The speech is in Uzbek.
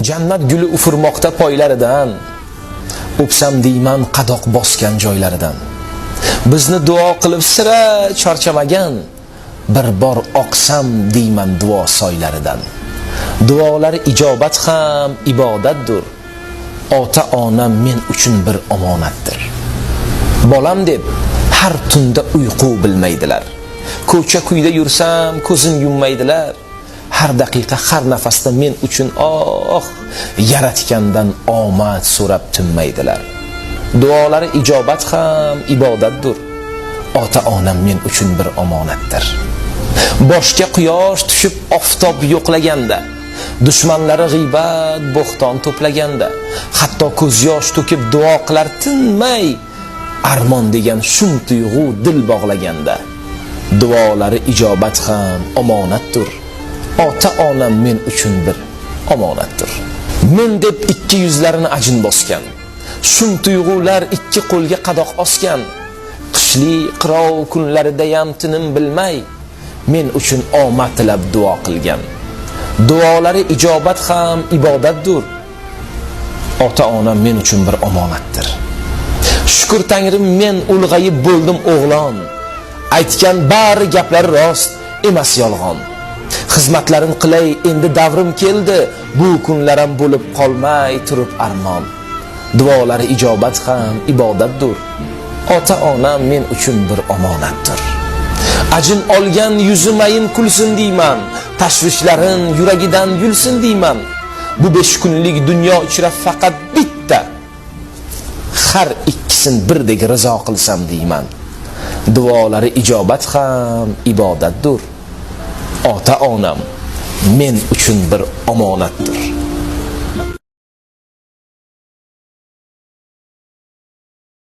Jannat guli ufurmoqda poylaridan, o'psam deyman qadoq bosgan joylaridan. Bizni duo qilib sira charchamagan, bir bor oqsam deyman duo soylaridan. Duolari ijobat ham ibodatdir. Ota onam men uchun bir omonatdir. Bolam deb har tunda uyqu bilmaydilar. Ko'cha kuyda yursam ko'zim yummaydilar. Har daqiqa har nafasda men uchun yaratgandan omad so'rab tinmaydilar. Duolari ijobat ham ibodatdir. Ota onam men uchun bir omonatdir. Boshga quyosh tushib oftob yo'qlaganda, dushmanlari g'iybat bo'xton to'plaganda, hatto ko'z yosh to'kib duo qilar tinmay, armon degan shum tuyg'u dil bog'laganda. Duolari ijobat ham omonatdir. Ota onam men uchun bir omonatdir. Men deb ikki yuzlarini ajin bosgan, shum tuyg'ular ikki qo'lga qadoq osgan. Qishli qirov kunlarida ham tinim bilmay, men uchun omad tilab duo qilgan. Duolari ijobat ham ibodatdir. Ota onam men uchun bir omonatdir. Shukr Tangrim, men ulg'ayib bo'ldim o'g'lon. Aytgan bari gaplari rost emas yolg'on. Xizmatlarim qilay endi davrim keldi, bu kunlarim bo'lib qolmay turib armon. Duolari ijobat ham ibodatdir. Ota onam men uchun bir omonatdir. Ajin olgan yuzimayin kulsin deyman, tashvishlarin yuragidan yulsin deyman. Bu 5 kunlik dunyo ichra faqat bitta, har ikkisin birdek rizo qilsam deyman. Duolari ijobat ham ibodatdir. Ota onam men uchun bir omonatdir.